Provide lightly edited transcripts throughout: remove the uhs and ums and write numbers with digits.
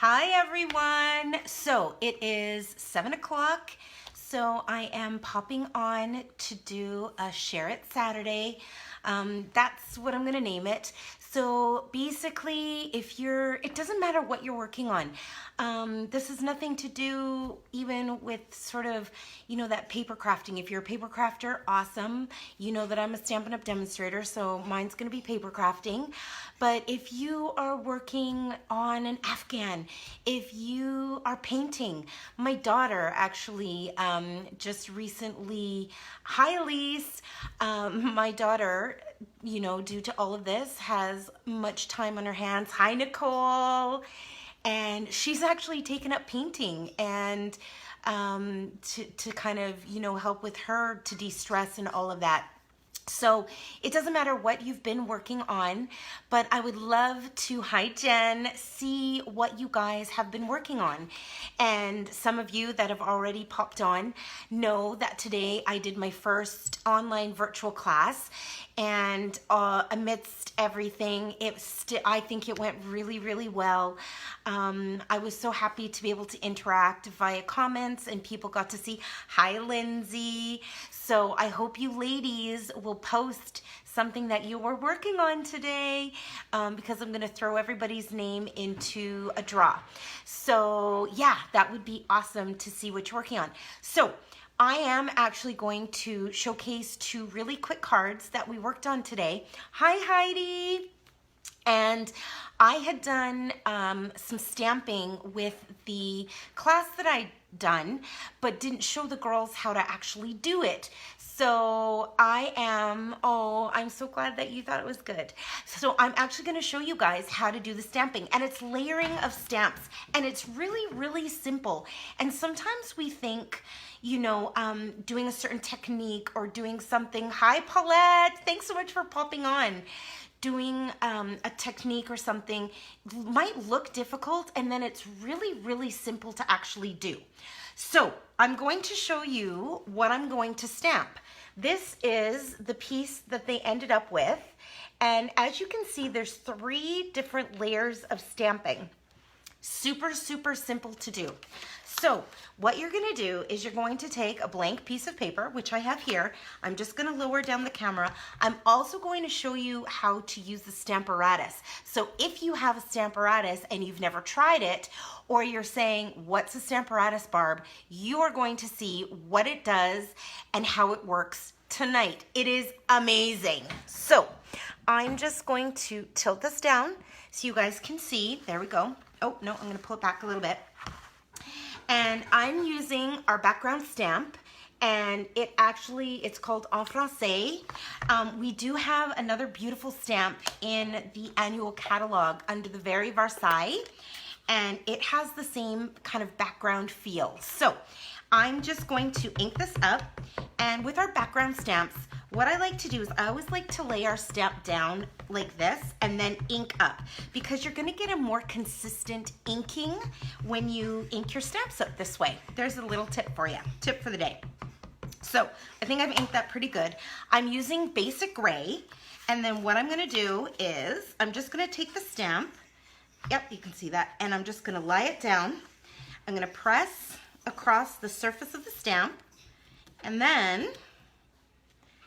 Hi everyone. So it is 7 o'clock. So I am popping on to do a Share It Saturday. That's what I'm gonna name it. So basically, it doesn't matter what you're working on. This has nothing to do even with sort of, that paper crafting. If you're a paper crafter, awesome. You know that I'm a Stampin' Up! Demonstrator, so mine's gonna be paper crafting. But if you are working on an Afghan, if you are painting, my daughter actually just recently, hi Elise, my daughter, due to all of this, has much time on her hands. Hi Nicole. And she's actually taken up painting and to kind of, help with her to de-stress and all of that. So it doesn't matter what you've been working on, but I would love to, hi Jen, see what you guys have been working on. And some of you that have already popped on know that today I did my first online virtual class, and amidst everything, I think it went really, really well. I was so happy to be able to interact via comments, and people got to see, hi Lindsay. So I hope you ladies will post something that you were working on today, because I'm gonna throw everybody's name into a draw. So yeah, that would be awesome to see what you're working on. So I am actually going to showcase 2 really quick cards that we worked on today. Hi Heidi. And I had done some stamping with the class that I'd done, but didn't show the girls how to actually do it. So I'm so glad that you thought it was good. So I'm actually gonna show you guys how to do the stamping, and it's layering of stamps, and it's really, really simple. And sometimes we think, doing a certain technique or doing something, hi Paulette, thanks so much for popping on. Doing a technique or something might look difficult, and then it's really, really simple to actually do. So I'm going to show you what I'm going to stamp. This is the piece that they ended up with. And as you can see, there's 3 different layers of stamping. Super, super simple to do. So what you're gonna do is you're going to take a blank piece of paper, which I have here. I'm just gonna lower down the camera. I'm also going to show you how to use the Stamparatus. So if you have a Stamparatus and you've never tried it, or you're saying, what's a Stamparatus, Barb? You are going to see what it does and how it works tonight. It is amazing. So I'm just going to tilt this down so you guys can see. There we go. Oh, no, I'm gonna pull it back a little bit. And I'm using our background stamp, and it's called En Français. We do have another beautiful stamp in the annual catalog under the Very Versailles, and it has the same kind of background feel. So I'm just going to ink this up, and with our background stamps, what I like to do is I always like to lay our stamp down like this and then ink up, because you're gonna get a more consistent inking when you ink your stamps up this way. There's a little tip for you, tip for the day. So I think I've inked that pretty good. I'm using basic gray, and then what I'm gonna do is I'm just gonna take the stamp, yep, you can see that, and I'm just gonna lie it down. I'm gonna press across the surface of the stamp, and then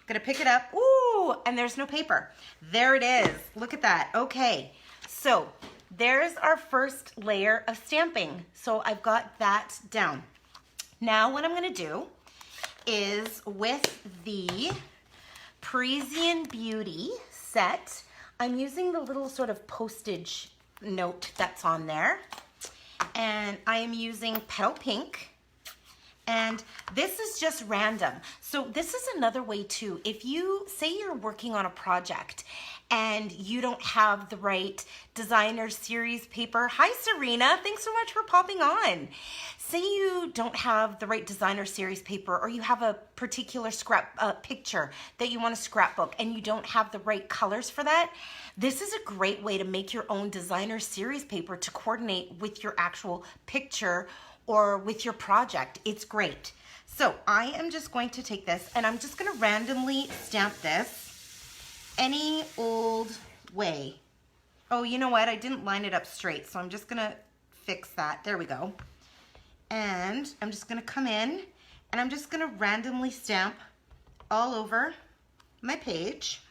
gonna pick it up. Ooh, and there's no paper. There it is. Look at that. Okay, so there's our first layer of stamping. So I've got that down. Now what I'm gonna do is, with the Parisian Beauty set, I'm using the little sort of postage note that's on there, and I am using Petal Pink. And this is just random. So this is another way too. If you say you're working on a project and you don't have the right designer series paper. Hi Serena, thanks so much for popping on. Say you don't have the right designer series paper, or you have a particular picture that you want to scrapbook and you don't have the right colors for that. This is a great way to make your own designer series paper to coordinate with your actual picture or with your project. It's great. So I am just going to take this, and I'm just going to randomly stamp this any old way. Oh, you know what? I didn't line it up straight, so I'm just going to fix that. There we go. And I'm just gonna come in and I'm just gonna randomly stamp all over my page,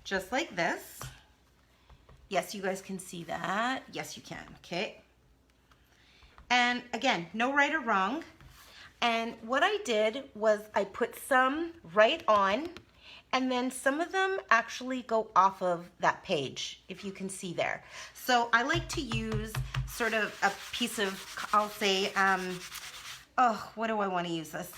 just like this. Yes, you guys can see that. Yes, you can, okay. And again, no right or wrong. And what I did was I put some right on, and then some of them actually go off of that page, if you can see there. So I like to use sort of a piece of, I'll say, oh, what do I want to use this?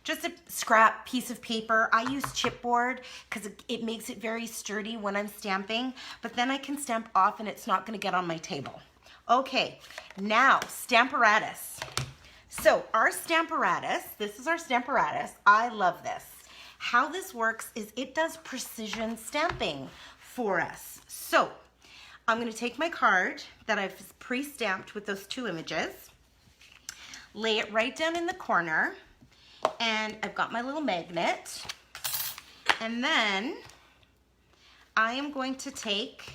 Just a scrap piece of paper. I use chipboard because it makes it very sturdy when I'm stamping, but then I can stamp off and it's not going to get on my table. Okay, now Stamparatus. So our Stamparatus, this is our Stamparatus. I love this. How this works is it does precision stamping for us. So I'm going to take my card that I've pre-stamped with those 2 images, lay it right down in the corner, and I've got my little magnet, and then I am going to take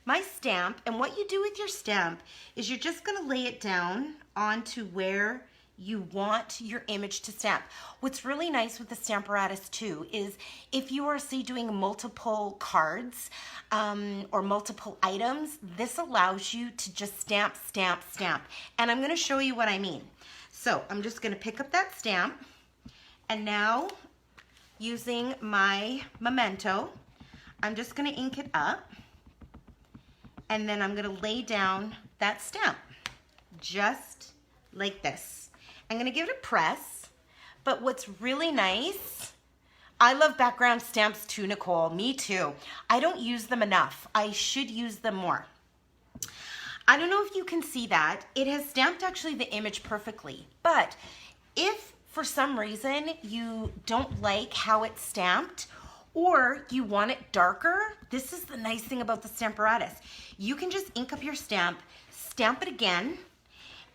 my stamp, and what you do with your stamp is you're just going to lay it down onto where you want your image to stamp. What's really nice with the Stamparatus too is if you are, say, doing multiple cards or multiple items, this allows you to just stamp, stamp, stamp. And I'm gonna show you what I mean. So I'm just gonna pick up that stamp, and now using my memento, I'm just gonna ink it up, and then I'm gonna lay down that stamp, just like this. I'm gonna give it a press, but what's really nice, I love background stamps too, Nicole, me too. I don't use them enough. I should use them more. I don't know if you can see that. It has stamped actually the image perfectly, but if for some reason you don't like how it's stamped or you want it darker, this is the nice thing about the Stamparatus. You can just ink up your stamp, stamp it again,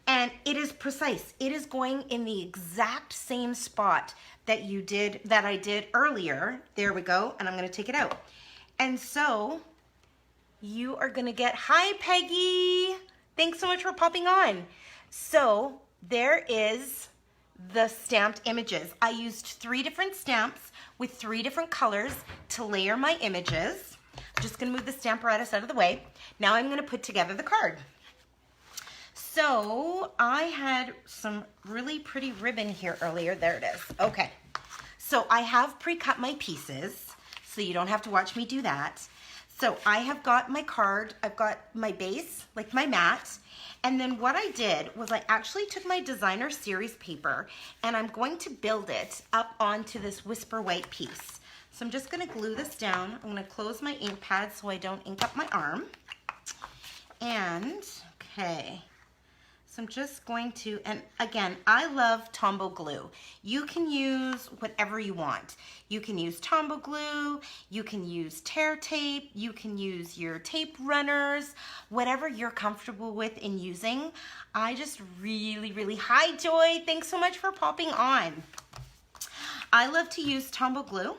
and it is precise. It is going in the exact same spot that I did earlier. There we go, and I'm gonna take it out. And so you are gonna get, hi Peggy, thanks so much for popping on. So there is the stamped images. I used 3 different stamps with 3 different colors to layer my images. I'm just gonna move the Stamparatus out of the way. Now I'm gonna put together the card. So I had some really pretty ribbon here earlier. There it is. Okay. So I have pre-cut my pieces, so you don't have to watch me do that. So I have got my card, I've got my base, like my mat, and then what I did was I actually took my designer series paper and I'm going to build it up onto this Whisper White piece. So I'm just gonna glue this down. I'm gonna close my ink pad so I don't ink up my arm. And, okay. So I'm just going to, and again, I love Tombow Glue. You can use whatever you want. You can use Tombow Glue, you can use tear tape, you can use your tape runners, whatever you're comfortable with in using. I just really, hi Joy, thanks so much for popping on. I love to use Tombow Glue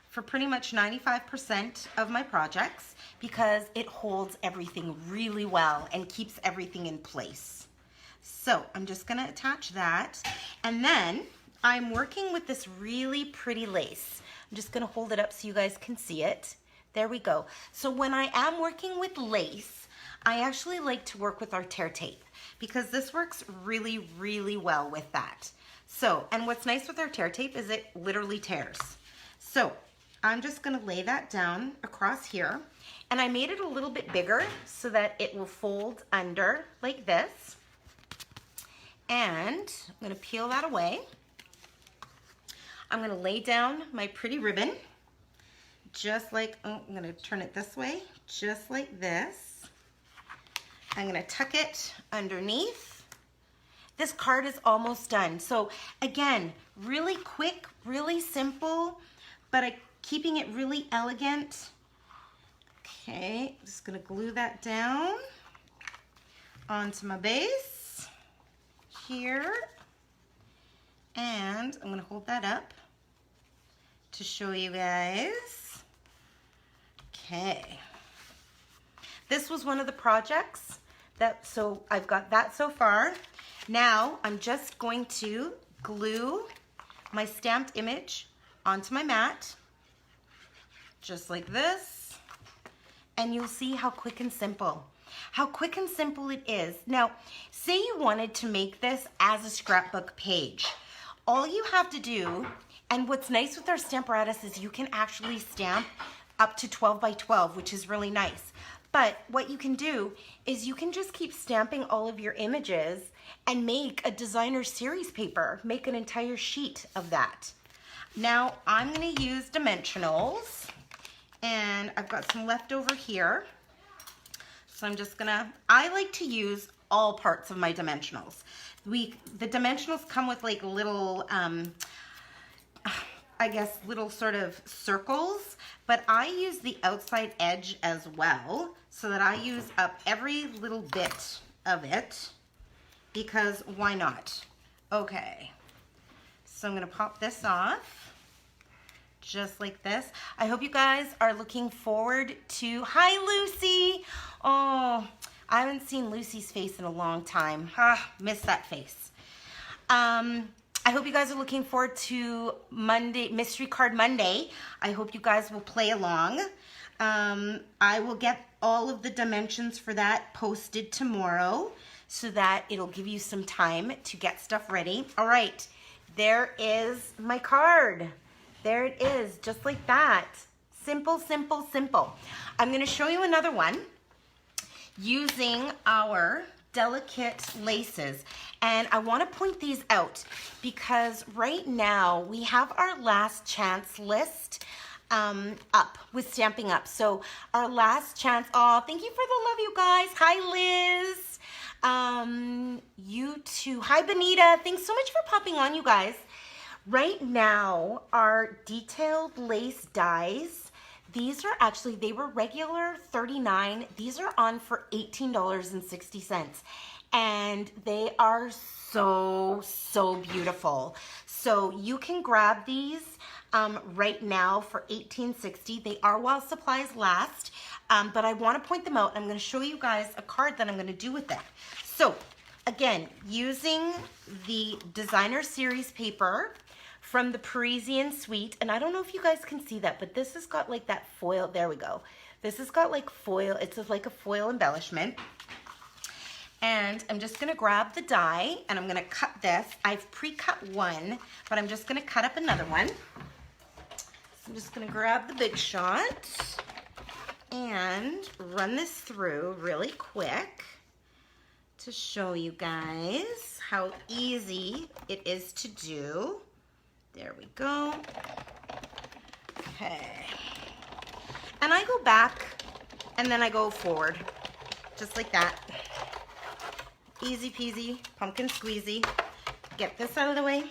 for pretty much 95% of my projects because it holds everything really well and keeps everything in place. So I'm just gonna attach that. And then I'm working with this really pretty lace. I'm just gonna hold it up so you guys can see it. There we go. So when I am working with lace, I actually like to work with our tear tape because this works really well with that. So, and what's nice with our tear tape is it literally tears. So I'm just gonna lay that down across here, and I made it a little bit bigger so that it will fold under like this. And I'm gonna peel that away. I'm gonna lay down my pretty ribbon, just like, oh, I'm gonna turn it this way, just like this. I'm gonna tuck it underneath. This card is almost done. So again, really quick, really simple, but keeping it really elegant. Okay, I'm just gonna glue that down onto my base here. And I'm gonna hold that up to show you guys. Okay. This was one of the projects So I've got that so far. Now I'm just going to glue my stamped image onto my mat, just like this, and you'll see how quick and simple it is. Now, say you wanted to make this as a scrapbook page. All you have to do, and what's nice with our Stamparatus is you can actually stamp up to 12 by 12, which is really nice. But what you can do is you can just keep stamping all of your images and make a designer series paper, make an entire sheet of that. Now I'm gonna use dimensionals, and I've got some left over here. So I'm just gonna, I like to use all parts of my dimensionals. The dimensionals come with like little, I guess little sort of circles, but I use the outside edge as well, so that I use up every little bit of it, because why not? Okay, so I'm gonna pop this off, just like this. I hope you guys are looking forward to, hi Lucy! Oh, I haven't seen Lucy's face in a long time. Miss that face. I hope you guys are looking forward to Monday, Mystery Card Monday. I hope you guys will play along. I will get all of the dimensions for that posted tomorrow so that it'll give you some time to get stuff ready. All right, there is my card. There it is, just like that. Simple, simple, simple. I'm gonna show you another one using our delicate laces. And I want to point these out because right now we have our last chance list up with Stamping Up. So our last chance, oh, thank you for the love, you guys. Hi, Liz. You too. Hi, Benita. Thanks so much for popping on, you guys. Right now, our detailed lace dies, these are actually, they were regular $39. These are on for $18.60. And they are so, so beautiful. So you can grab these right now for $18.60. They are while supplies last, but I want to point them out. I'm going to show you guys a card that I'm going to do with them. So again, using the designer series paper from the Parisian Suite, and I don't know if you guys can see that, but this has got like that foil, there we go. This has got like foil, it's like a foil embellishment. And I'm just gonna grab the die and I'm gonna cut this. I've pre-cut one, but I'm just gonna cut up another one. So I'm just gonna grab the Big Shot and run this through really quick to show you guys how easy it is to do. There we go. Okay. And I go back and then I go forward, just like that. Easy peasy, pumpkin squeezy. Get this out of the way.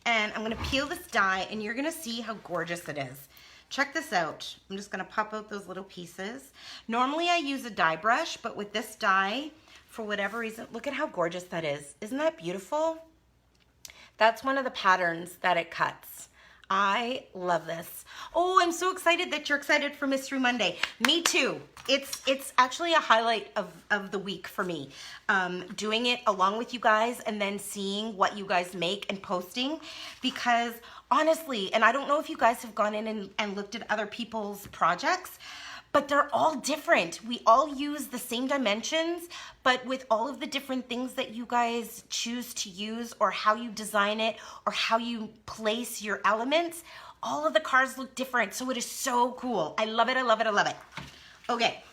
And I'm gonna peel this die and you're gonna see how gorgeous it is. Check this out. I'm just gonna pop out those little pieces. Normally I use a die brush, but with this die, for whatever reason, look at how gorgeous that is. Isn't that beautiful? That's one of the patterns that it cuts. I love this. Oh, I'm so excited that you're excited for Mystery Monday. Me too. It's actually a highlight of the week for me. Doing it along with you guys and then seeing what you guys make and posting, because honestly, and I don't know if you guys have gone in and looked at other people's projects, but they're all different. We all use the same dimensions, but with all of the different things that you guys choose to use or how you design it or how you place your elements, all of the cards look different. So it is so cool. I love it, I love it, I love it. Okay,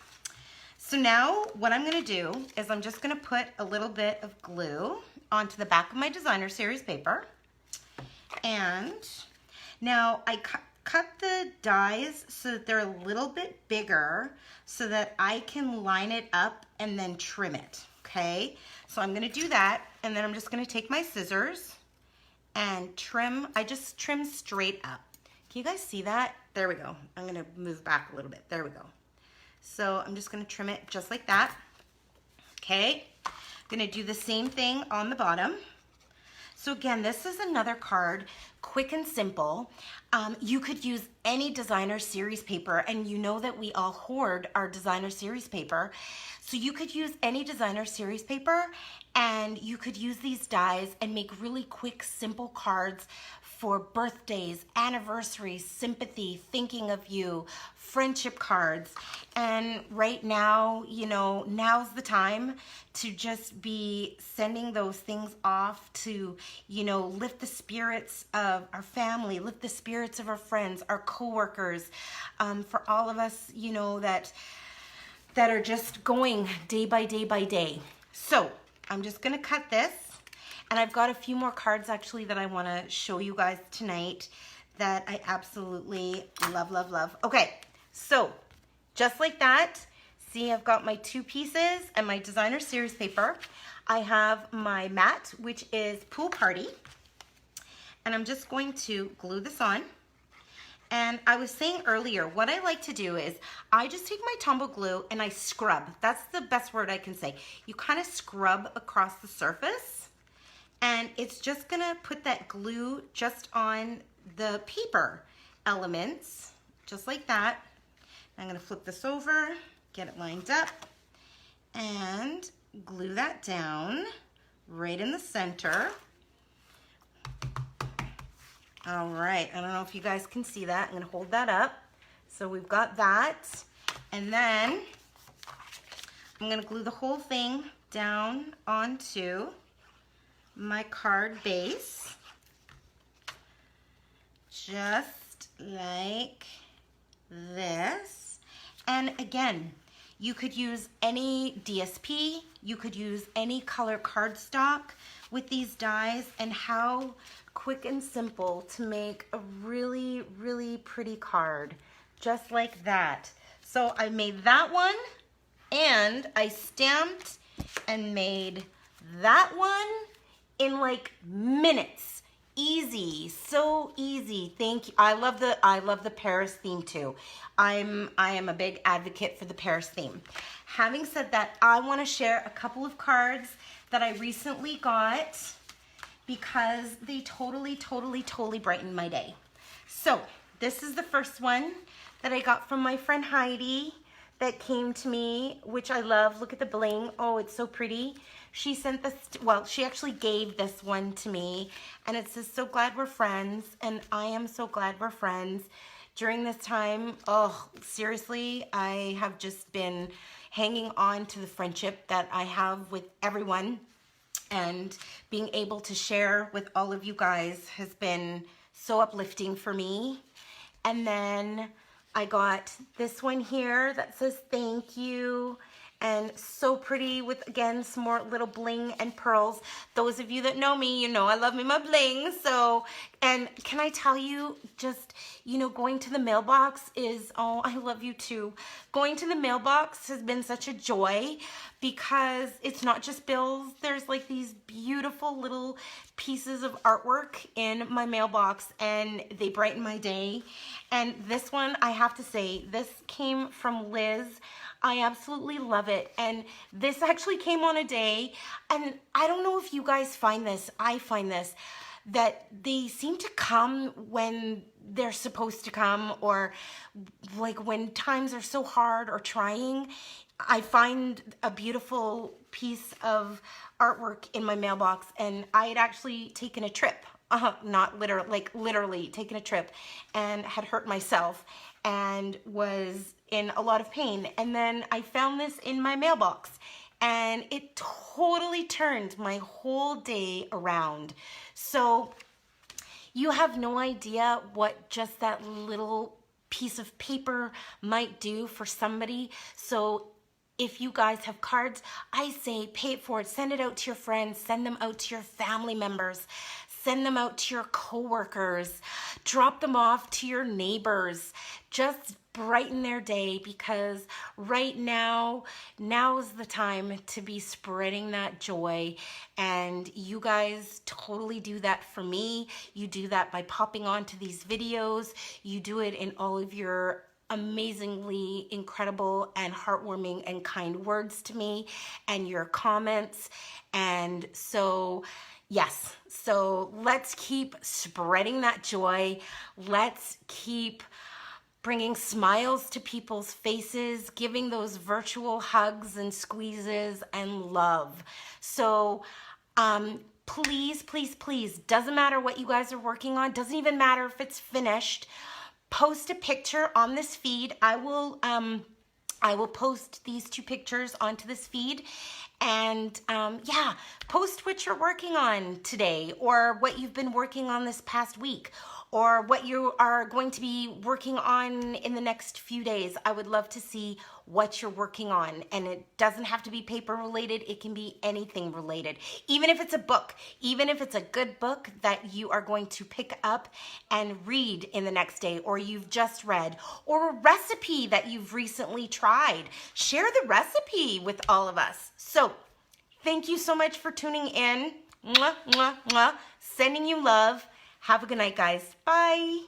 so now what I'm gonna do is I'm just gonna put a little bit of glue onto the back of my designer series paper. And now I cut the dies so that they're a little bit bigger so that I can line it up and then trim it, okay? So I'm gonna do that, and then I'm just gonna take my scissors and trim. I just trim straight up. Can you guys see that? There we go. I'm gonna move back a little bit. There we go. So I'm just gonna trim it just like that, okay? I'm gonna do the same thing on the bottom. So again, this is another card, quick and simple. You could use any designer series paper, and you know that we all hoard our designer series paper. So you could use any designer series paper, and you could use these dies and make really quick, simple cards for birthdays, anniversaries, sympathy, thinking of you, friendship cards. And right now, you know, now's the time to just be sending those things off to, you know, lift the spirits of our family, lift the spirits of our friends, our coworkers, for all of us, you know, that are just going day by day by day. So I'm just gonna cut this. And I've got a few more cards actually that I want to show you guys tonight that I absolutely love, love, love. Okay, so just like that, see, I've got my 2 pieces and my designer series paper. I have my mat, which is Pool Party. And I'm just going to glue this on. And I was saying earlier, what I like to do is I just take my Tombow Glue and I scrub. That's the best word I can say. You kind of scrub across the surface. And it's just gonna put that glue just on the paper elements, just like that. I'm gonna flip this over, get it lined up, and glue that down right in the center. All right, I don't know if you guys can see that. I'm gonna hold that up. So we've got that. And then I'm gonna glue the whole thing down onto my card base, just like this. And again, you could use any DSP, you could use any color cardstock with these dies, and how quick and simple to make a really, really pretty card, just like that. So I made that one, and I stamped and made that one in like minutes. Easy, so easy. Thank you. I love the Paris theme too. I am a big advocate for the Paris theme. Having said that, I want to share a couple of cards that I recently got because they totally brightened my day. So this is the first one that I got from my friend Heidi that came to me, which I love. Look at the bling. Oh, it's so pretty. She sent this, well, she actually gave this one to me, and it says, "So glad we're friends," and I am so glad we're friends. During this time, oh, seriously, I have just been hanging on to the friendship that I have with everyone, and being able to share with all of you guys has been so uplifting for me. And then I got this one here that says thank you, and so pretty with, again, some more little bling and pearls. Those of you that know me, you know I love me my bling. So, and can I tell you, just, you know, going to the mailbox is, oh, I love you too. Going to the mailbox has been such a joy because it's not just bills. There's like these beautiful little pieces of artwork in my mailbox, and they brighten my day. And this one, I have to say, this came from Liz. I absolutely love it. And this actually came on a day, and I don't know if you guys find this, I find this, that they seem to come when they're supposed to come, or like when times are so hard or trying. I find a beautiful piece of artwork in my mailbox, and I had actually taken a trip, not literally, like literally taken a trip, and had hurt myself and was in a lot of pain. And then I found this in my mailbox, and it totally turned my whole day around. So you have no idea what just that little piece of paper might do for somebody. So if you guys have cards, I say pay it forward. Send it out to your friends. Send them out to your family members. Send them out to your coworkers. Drop them off to your neighbors. Just brighten their day, because right now is the time to be spreading that joy. And you guys totally do that for me. You do that by popping onto these videos. You do it in all of your amazingly incredible and heartwarming and kind words to me, and your comments. And so Yes, so let's keep spreading that joy. Let's keep bringing smiles to people's faces, giving those virtual hugs and squeezes and love. So please, please, please, doesn't matter what you guys are working on, doesn't even matter if it's finished, post a picture on this feed. I will post these 2 pictures onto this feed, and yeah, post what you're working on today, or what you've been working on this past week, or what you are going to be working on in the next few days. I would love to see what you're working on, and it doesn't have to be paper related. It can be anything related. Even if it's a book, even if it's a good book that you are going to pick up and read in the next day, or you've just read, or a recipe that you've recently tried. Share the recipe with all of us. So thank you so much for tuning in. Mwah, mwah, mwah. Sending you love. Have a good night, guys. Bye.